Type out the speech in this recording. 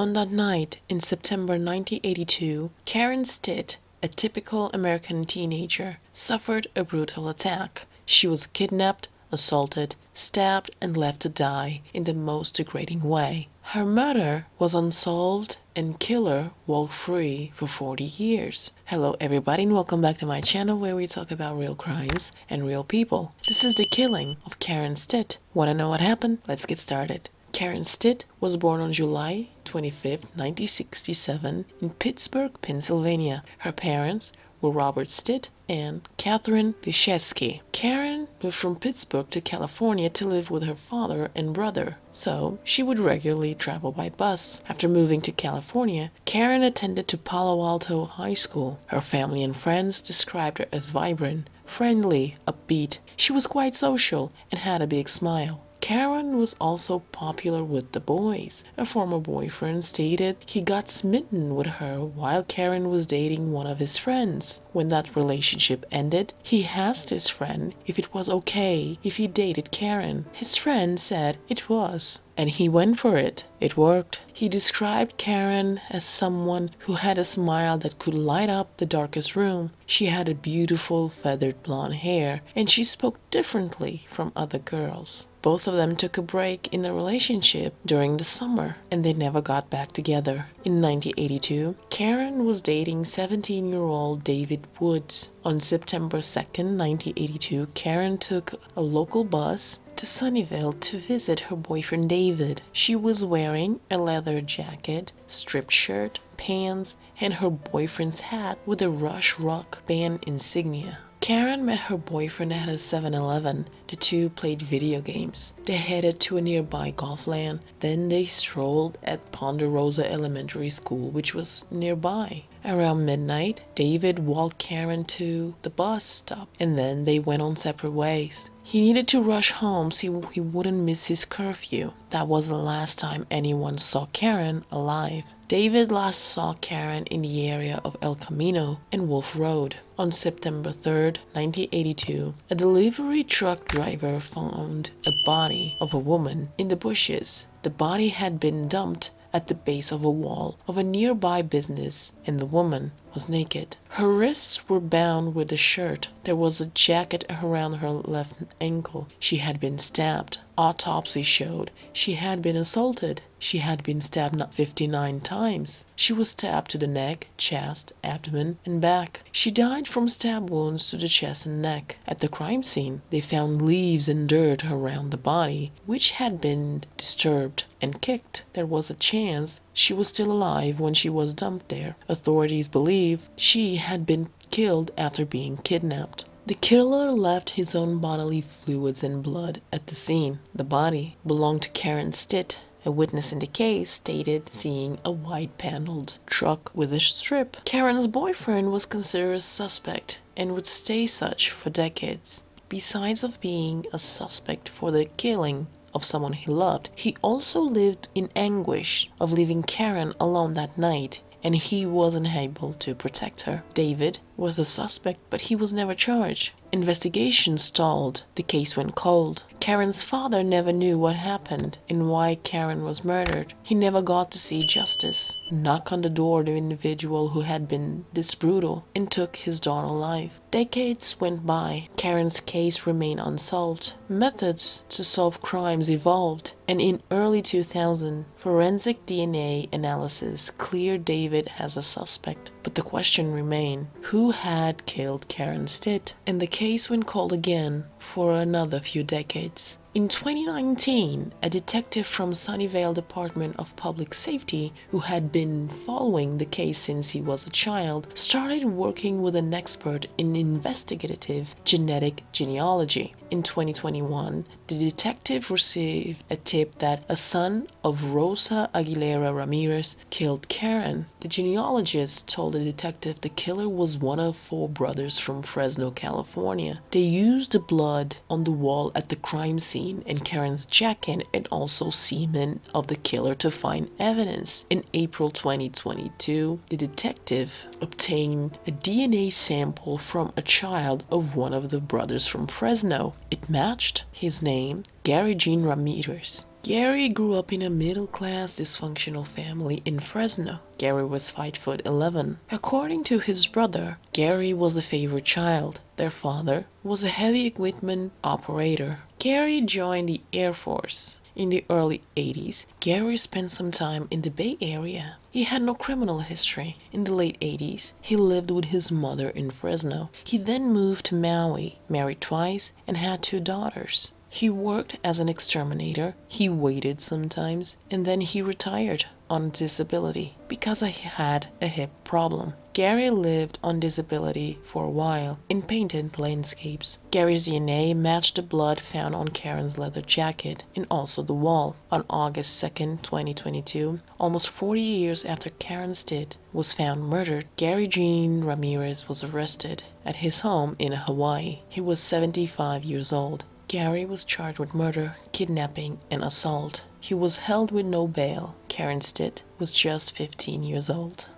On that night in September 1982, Karen Stitt, a typical American teenager, suffered a brutal attack. She was kidnapped, assaulted, stabbed, and left to die in the most degrading way. Her murder was unsolved and killer walked free for 40 years. Hello everybody and welcome back to my channel where we talk about real crimes and real people. This is the killing of Karen Stitt. Wanna know what happened? Let's get started. Karen Stitt was born on July 25, 1967 in Pittsburgh, Pennsylvania. Her parents were Robert Stitt and Catherine Liszewski. Karen moved from Pittsburgh to California to live with her father and brother, so she would regularly travel by bus. After moving to California, Karen attended to Palo Alto High School. Her family and friends described her as vibrant, friendly, upbeat. She was quite social and had a big smile. Karen was also popular with the boys. A former boyfriend stated he got smitten with her while Karen was dating one of his friends. When that relationship ended, he asked his friend if it was okay if he dated Karen. His friend said it was, and he went for it. It worked. He described Karen as someone who had a smile that could light up the darkest room. She had a beautiful feathered blonde hair, and she spoke differently from other girls. Both of them took a break in the relationship during the summer, and they never got back together. In 1982, Karen was dating 17-year-old David Woods. On September 2nd, 1982, Karen took a local bus to Sunnyvile to visit her boyfriend David. She was wearing a leather jacket, striped shirt, pants, and her boyfriend's hat with a Rush Rock band insignia. Karen met her boyfriend at a 7-Eleven. The two played video games. They headed to a nearby golf land. Then they strolled at Ponderosa Elementary School, which was nearby. Around midnight, David walked Karen to the bus stop, and then they went on separate ways. He needed to rush home so he wouldn't miss his curfew. That was the last time anyone saw Karen alive. David last saw Karen in the area of El Camino and Wolf Road. On September 3rd, 1982, a delivery truck driver found a body of a woman in the bushes. The body had been dumped at the base of a wall of a nearby business, and the woman was naked. Her wrists were bound with a shirt. There was a jacket around her left ankle. She had been stabbed. Autopsy showed she had been assaulted. She had been stabbed 59 times. She was stabbed to the neck, chest, abdomen, and back. She died from stab wounds to the chest and neck. At the crime scene, they found leaves and dirt around the body, which had been disturbed and kicked. There was a chance she was still alive when she was dumped there. Authorities believe she had been killed after being kidnapped. The killer left his own bodily fluids and blood at the scene. The body belonged to Karen Stitt. A witness in the case stated seeing a white-paneled truck with a strip. Karen's boyfriend was considered a suspect and would stay such for decades. Besides of being a suspect for the killing of someone he loved, he also lived in anguish of leaving Karen alone that night, and he wasn't able to protect her. David was the suspect, but he was never charged. Investigation stalled. The case went cold. Karen's father never knew what happened and why Karen was murdered. He never got to see justice, knock on the door of the individual who had been this brutal and took his daughter's life. Decades went by. Karen's case remained unsolved. Methods to solve crimes evolved, and in early 2000, forensic DNA analysis cleared David as a suspect. But the question remained, who had killed Karen Stitt? And the case went cold again for another few decades. In 2019, a detective from Sunnyvale Department of Public Safety, who had been following the case since he was a child, started working with an expert in investigative genetic genealogy. In 2021, the detective received a tip that a son of Rosa Aguilera Ramirez killed Karen. The genealogist told the detective the killer was one of 4 brothers from Fresno, California. They used the blood on the wall at the crime scene and Karen's jacket and also semen of the killer to find evidence. In April 2022, the detective obtained a DNA sample from a child of one of the brothers from Fresno. It matched his name, Gary Jean Ramirez. Gary grew up in a middle-class dysfunctional family in Fresno. Gary was 5'11". According to his brother, Gary was a favorite child. Their father was a heavy equipment operator. Gary joined the Air Force. In the early 80s, Gary spent some time in the Bay Area. He had no criminal history. In the late 80s, he lived with his mother in Fresno. He then moved to Maui, married twice, and had 2 daughters. He worked as an exterminator, he waited sometimes, and then he retired on disability because he had a hip problem. Gary lived on disability for a while in painted landscapes. Gary's DNA matched the blood found on Karen's leather jacket and also the wall. On August 2nd, 2022, almost 40 years after Karen Stitt was found murdered, Gary Jean Ramirez was arrested at his home in Hawaii. He was 75 years old. Gary was charged with murder, kidnapping, and assault. He was held with no bail. Karen Stitt was just 15 years old.